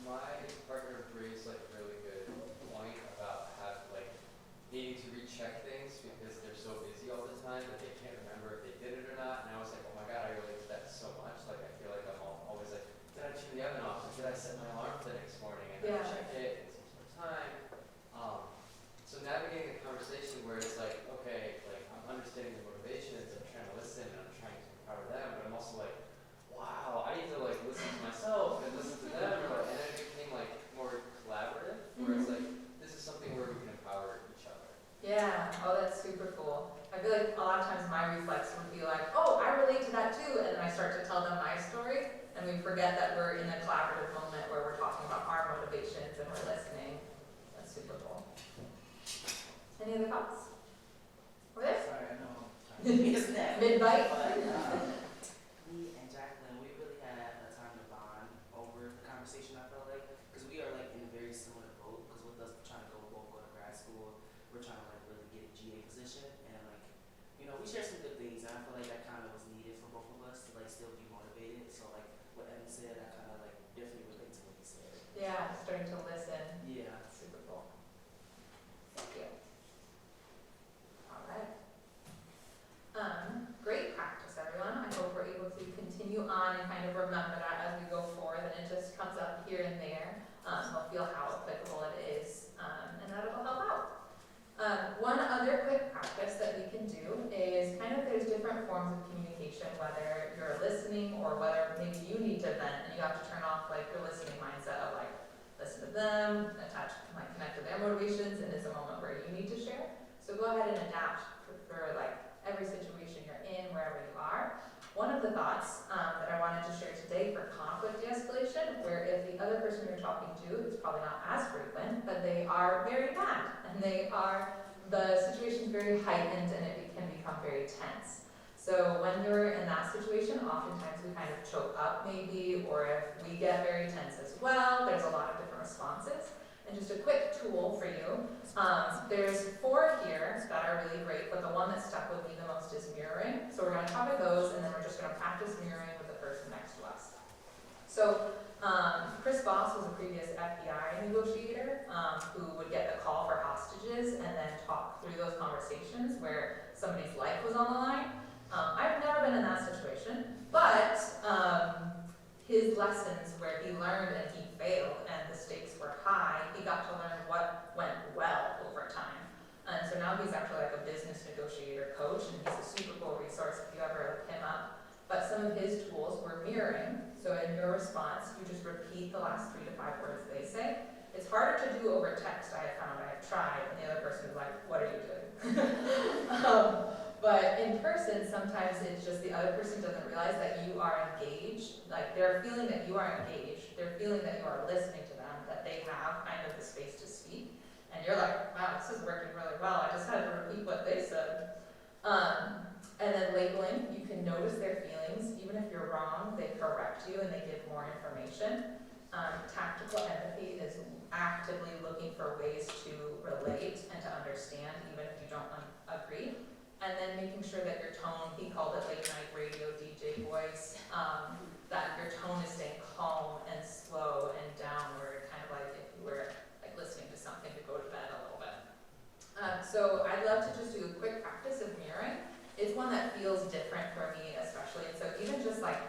My partner agrees like really good point about needing to recheck things because they're so busy all the time that they can't remember if they did it or not. And I was like, oh my god, I relate to that so much. Like I feel like I'm always like, did I turn the oven off? Or did I set my alarm for the next morning? And Yeah. I check it. It takes more time. So navigating the conversation where it's like, okay, like I'm understanding the motivations, I'm trying to listen, and I'm trying to empower them, but I'm also like, wow, I need to like listen to myself and listen to them, or like, and then it became like more collaborative, where it's like, this is something where we can empower each other. Yeah, oh, that's super cool. I feel like a lot of times my reflex would be like, oh, I relate to that too, and then I start to tell them my story, and we forget that we're in a collaborative moment where we're talking about our motivations and we're listening. That's super cool. Any other thoughts? Over there? Sorry, I know. Mid-bite? But me and Jacqueline, we really had a time to bond over the conversation, I felt like. Because we are like in a very similar boat. Because with us trying to both go to grad school, we're trying to like really get a GA position. And like, you know, we share some good things. And I feel like that kind of was needed for both of us to like still be motivated. So like what Evan said, I kind of like definitely relate to what he said. Yeah, starting to listen. Yeah. Super cool. Thank you. All right. Great practice, everyone. I hope we're able to continue on and kind of remember that as we go forward, and it just comes up here and there. We'll feel how applicable it is, and that it'll help out. One other quick practice that we can do is kind of there's different forms of communication, whether you're listening or whether maybe you need to vent and you have to turn off like your listening mindset of like listen to them, like connect to their motivations, and it's a moment where you need to share. So go ahead and adapt for like every situation you're in, wherever you are. One of the thoughts that I wanted to share today for conflict de-escalation, where if the other person you're talking to is probably not as frequent, but they are very mad, and the situation's very heightened, and it can become very tense. So when you're in that situation, oftentimes we kind of choke up maybe, or if we get very tense as well, there's a lot of different responses. And just a quick tool for you, there's 4 here that are really great, but the one that stuck with me the most is mirroring. So we're going to cover those, and then we're just going to practice mirroring with the person next to us. So Chris Voss was a previous FBI negotiator who would get the call for hostages and then talk through those conversations where somebody's life was on the line. I've never been in that situation, but his lessons where he learned and he failed and the stakes were high, he got to learn what went well over time. And so now he's actually like a business negotiator coach, and he's a super cool resource if you ever look him up. But some of his tools were mirroring. So in your response, you just repeat the last 3 to 5 words they say. It's harder to do over text, I have found. I have tried, and the other person is like, what are you doing? But in person, sometimes it's just the other person doesn't realize that you are engaged. Like they're feeling that you are engaged. They're feeling that you are listening to them, that they have kind of the space to speak. And you're like, wow, this is working really well. I just had to repeat what they said. And then labeling, you can notice their feelings. Even if you're wrong, they correct you and they give more information. Tactical empathy is actively looking for ways to relate and to understand, even if you don't agree. And then making sure that your tone, he called it late night radio DJ voice, that your tone is staying calm and slow and downward, kind of like if you were like listening to something to go to bed a little bit. So I'd love to just do a quick practice of mirroring. It's one that feels different for me especially, and so even just like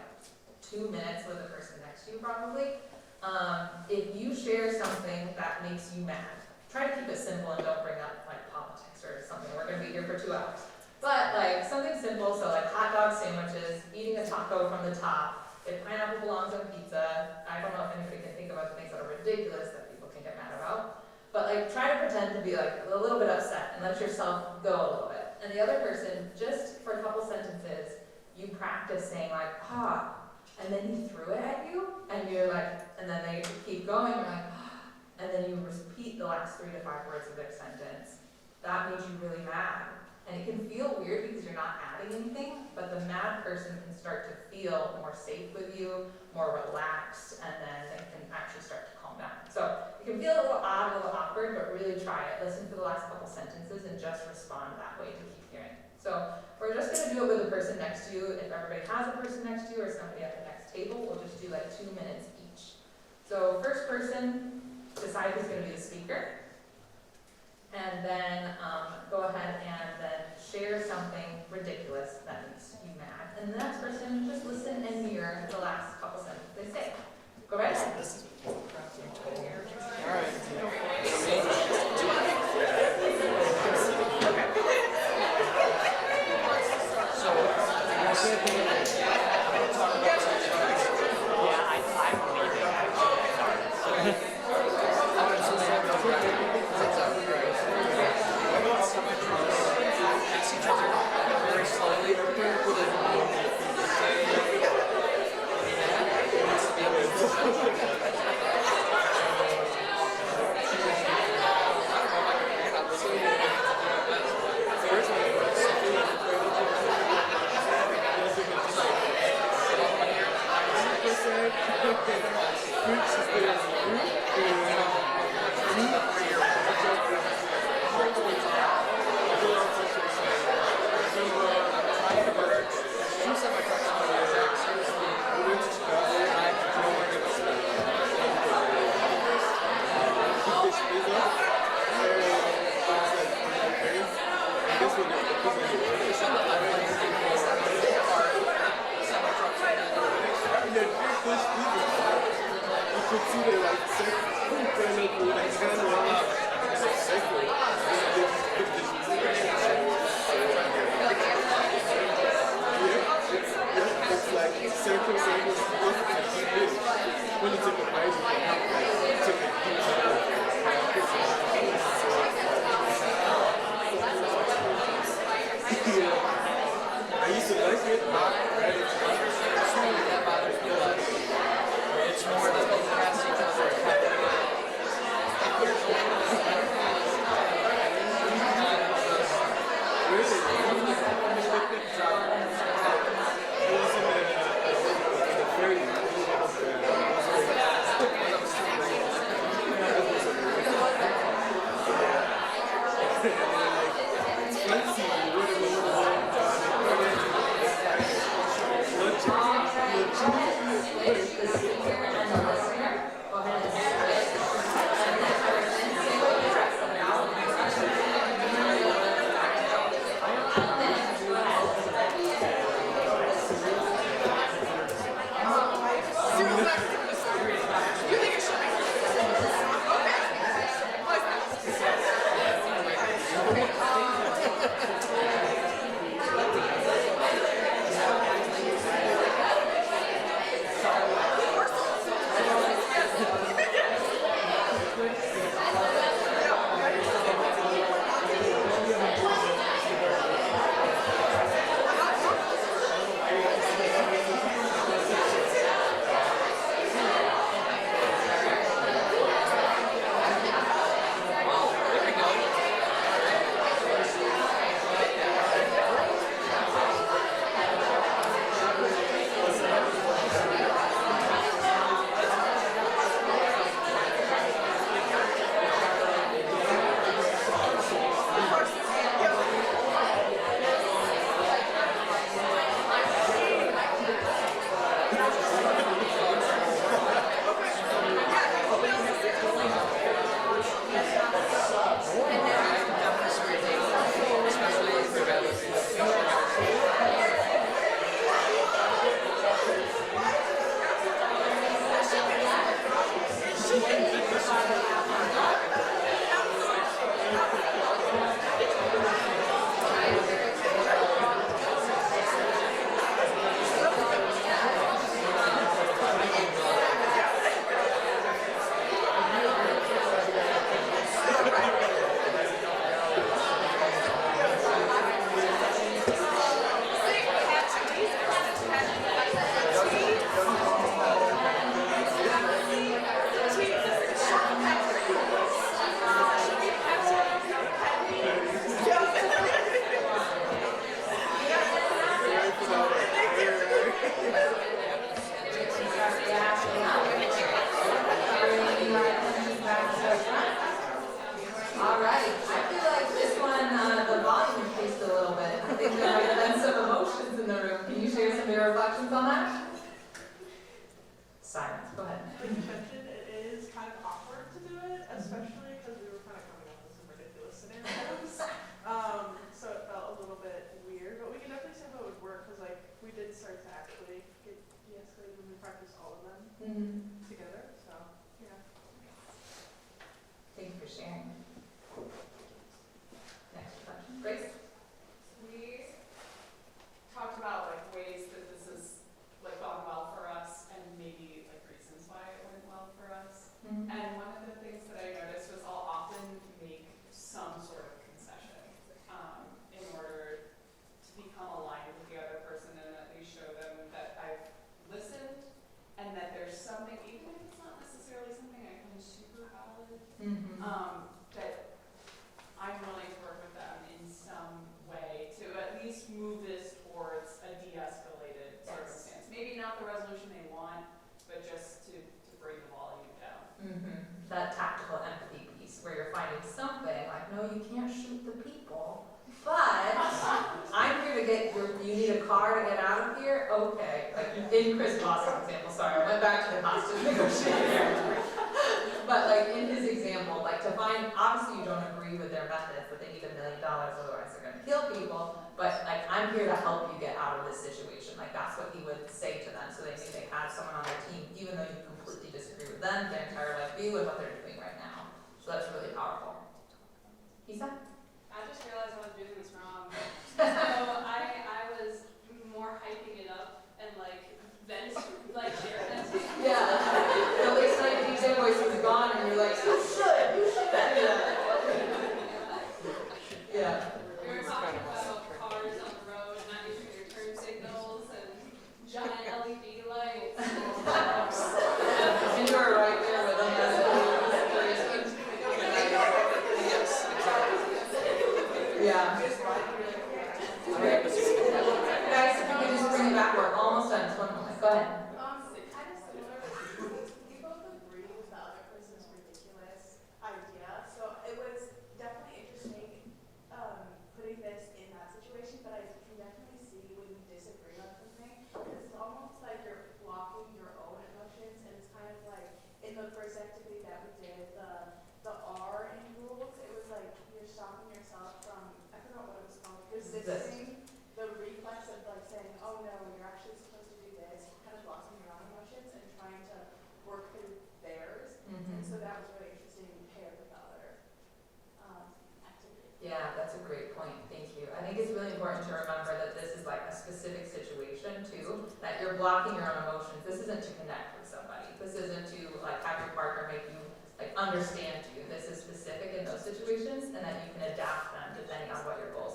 2 minutes with the person next to you probably, if you share something that makes you mad, try to keep it simple and don't bring up like politics or something. We're gonna be here for 2 hours. But like something simple, so like hot dog sandwiches, eating a taco from the top, if pineapple belongs on pizza, I don't know if anybody can think about the things that are ridiculous that people can get mad about, but like try to pretend to be like a little bit upset and let yourself go a little bit. And the other person, just for a couple sentences, you practice saying like, and then he threw it at you, and you're like, and then they keep going, you're like, and then you repeat the last 3 to 5 words of their sentence. That made you really mad. And it can feel weird because you're not adding anything, but the mad person can start to feel more safe with you, more relaxed, and then they can actually start to calm down. So it can feel a little odd, a little awkward, but really try it. Listen for the last couple sentences and just respond that way to keep hearing. So we're just going to do it with the person next to you. If everybody has a person next to you or somebody at the next table, we'll just do like 2 minutes each. So first person, decide who's going to be the speaker. and then go ahead and then share something ridiculous that makes you mad. And the next person just listen and mirror the last couple sentences they say. Go right ahead. reflections on that? Silence, go ahead. Like you mentioned, it is kind of awkward to do it, especially because we were kind of coming up with some ridiculous okay, like in Chris Boston's example, sorry, I went back to the hostage negotiator. But like in his example, like to find, obviously you don't agree with their methods, but they need $1 million, otherwise they're gonna kill people. But like, I'm here to help you get out of this situation. Like that's what he would say to them, so they knew they had someone on their team, even though you completely disagree with them, their entire life view and what they're doing right now. So that's really powerful. Isa? I just realized I was doing this wrong. So I was more hyping it up and like share venting. Yeah. The late night DJ voice was gone and you're like, you should do that. Yeah. We were talking about cars on the road not using their turn signals and giant LED lights. And you were right there with them. Yeah. Guys, if you could just bring it back, we're almost done. Just one moment. Go ahead. Kind of similar. We both agree with the other person's ridiculous idea, so it was definitely interesting putting this in that situation, but I can definitely see when you disagree on something, because it's almost like you're blocking your own emotions, and it's kind of like, in the first activity that we did, the R in rules, it was like you're stopping yourself from, I forgot what it was called, resisting the reflex of like saying, oh no, you're actually supposed to do this, kind of blocking your own emotions and trying to work through theirs. And so that was really interesting paired with the other activity. Yeah, that's a great point. Thank you. I think it's really important to remember that this is like a specific situation too, that you're blocking your own emotions. This isn't to connect with somebody. This isn't to like have your partner make you like understand you. This is specific in those situations and that you can adapt them depending on what your goals